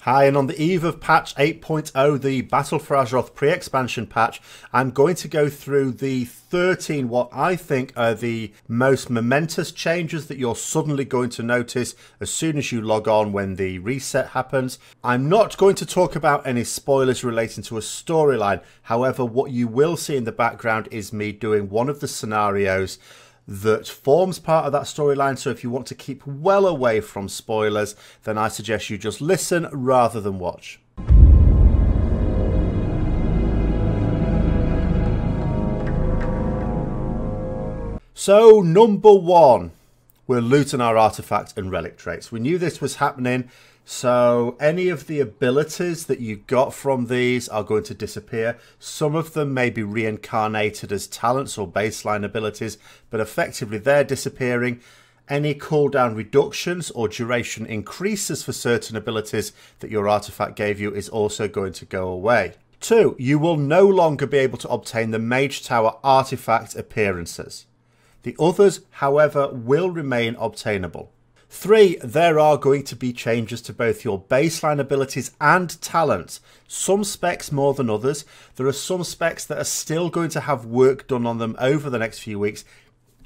Hi, and on the eve of patch 8.0, the Battle for Azeroth pre-expansion patch, I'm going to go through the 13 what I think are the most momentous changes that you're suddenly going to notice as soon as you log on when the reset happens. I'm not going to talk about any spoilers relating to a storyline. However, what you will see in the background is me doing one of the scenarios that forms part of that storyline. So if you want to keep well away from spoilers, then I suggest you just listen rather than watch. So number one, we're looting our artifact and relic traits. We knew this was happening, so any of the abilities that you got from these are going to disappear. Some of them may be reincarnated as talents or baseline abilities, but effectively they're disappearing. Any cooldown reductions or duration increases for certain abilities that your artifact gave you is also going to go away. 2, you will no longer be able to obtain the Mage Tower artifact appearances. The others, however, will remain obtainable. 3, there are going to be changes to both your baseline abilities and talents. Some specs more than others. There are some specs that are still going to have work done on them over the next few weeks,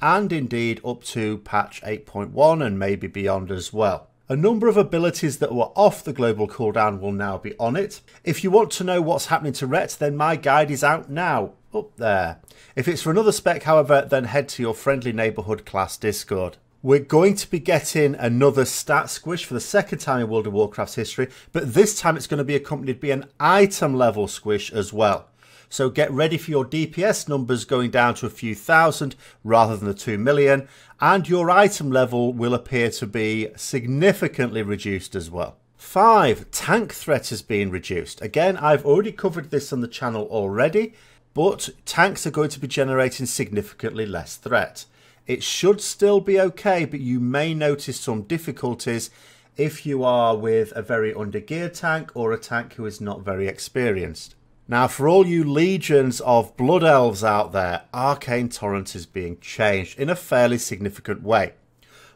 and indeed up to patch 8.1 and maybe beyond as well. A number of abilities that were off the global cooldown will now be on it. If you want to know what's happening to Ret, then my guide is out now, up there. If it's for another spec, however, then head to your friendly neighbourhood class Discord. We're going to be getting another stat squish for the second time in World of Warcraft's history, but this time it's going to be accompanied by an item level squish as well. So get ready for your DPS numbers going down to a few thousand rather than the 2 million, and your item level will appear to be significantly reduced as well. 5, tank threat has been reduced. Again, I've already covered this on the channel already, but tanks are going to be generating significantly less threat. It should still be okay, but you may notice some difficulties if you are with a very under-geared tank or a tank who is not very experienced. Now, for all you legions of Blood Elves out there, Arcane Torrent is being changed in a fairly significant way.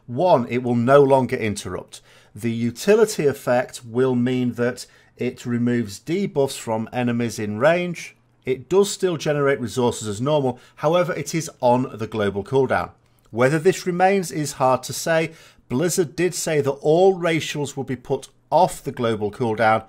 1, it will no longer interrupt. The utility effect will mean that it removes debuffs from enemies in range. It does still generate resources as normal, however it is on the global cooldown. Whether this remains is hard to say. Blizzard did say that all racials will be put off the global cooldown.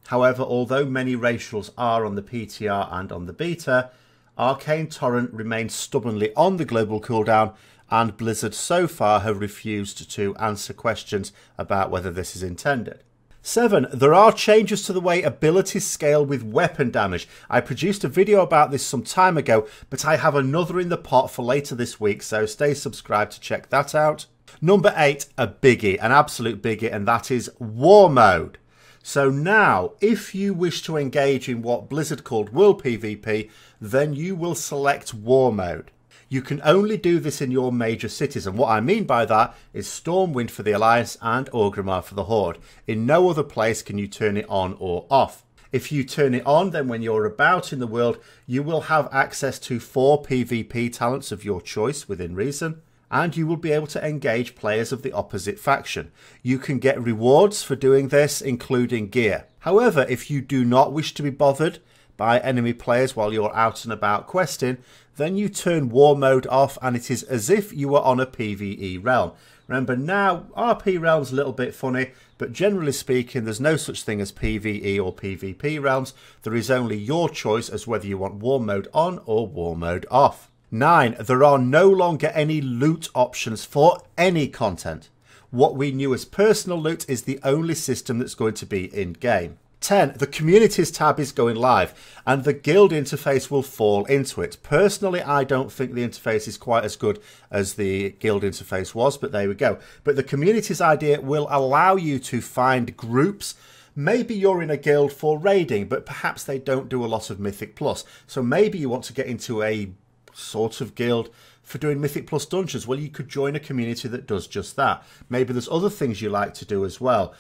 However, although many racials are on the PTR and on the beta, Arcane Torrent remains stubbornly on the global cooldown, and Blizzard so far have refused to answer questions about whether this is intended. 7, there are changes to the way abilities scale with weapon damage. I produced a video about this some time ago, but I have another in the pot for later this week, so stay subscribed to check that out. Number 8, a biggie, an absolute biggie, and that is War Mode. So now, if you wish to engage in what Blizzard called World PvP, then you will select War Mode. You can only do this in your major cities, and what I mean by that is Stormwind for the Alliance and Orgrimmar for the Horde. In no other place can you turn it on or off. If you turn it on, then when you're about in the world, you will have access to 4 PvP talents of your choice within reason, and you will be able to engage players of the opposite faction. You can get rewards for doing this, including gear. However, if you do not wish to be bothered by enemy players while you're out and about questing, then you turn War Mode off and it is as if you were on a PvE realm. Remember, now RP realms a little bit funny, but generally speaking there's no such thing as PvE or PvP realms. There is only your choice as whether you want War Mode on or War Mode off. 9, there are no longer any loot options for any content. What we knew as personal loot is the only system that's going to be in-game. 10, the communities tab is going live and the guild interface will fall into it. Personally, I don't think the interface is quite as good as the guild interface was, but there we go. But the communities idea will allow you to find groups. Maybe you're in a guild for raiding, but perhaps they don't do a lot of Mythic Plus. So maybe you want to get into a sort of guild for doing Mythic Plus dungeons. Well, you could join a community that does just that. Maybe there's other things you like to do as well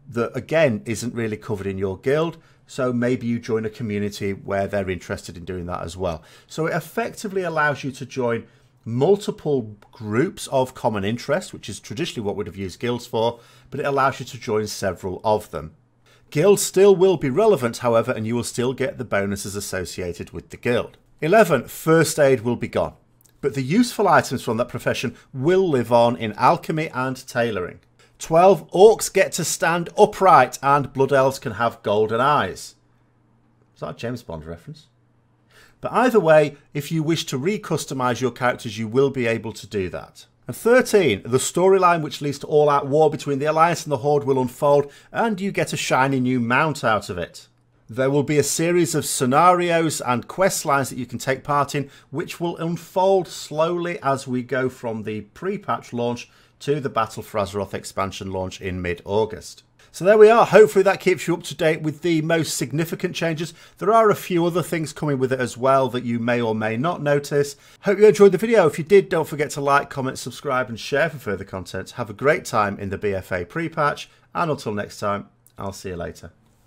that again isn't really covered in your guild, so maybe you join a community where they're interested in doing that as well. So it effectively allows you to join multiple groups of common interest, which is traditionally what we'd have used guilds for, but it allows you to join several of them. Guild still will be relevant, however, and you will still get the bonuses associated with the guild. 11. First aid will be gone, but the useful items from that profession will live on in alchemy and tailoring. 12. Orcs get to stand upright and blood elves can have golden eyes. Is that a James Bond reference? But either way, if you wish to re-customise your characters, you will be able to do that. And 13. The storyline which leads to all-out war between the Alliance and the Horde will unfold, and you get a shiny new mount out of it. There will be a series of scenarios and quest lines that you can take part in, which will unfold slowly as we go from the pre-patch launch to the Battle for Azeroth expansion launch in mid-August. So there we are. Hopefully that keeps you up to date with the most significant changes. There are a few other things coming with it as well that you may or may not notice. Hope you enjoyed the video. If you did, don't forget to like, comment, subscribe and share for further content. Have a great time in the BFA pre-patch, and until next time, I'll see you later.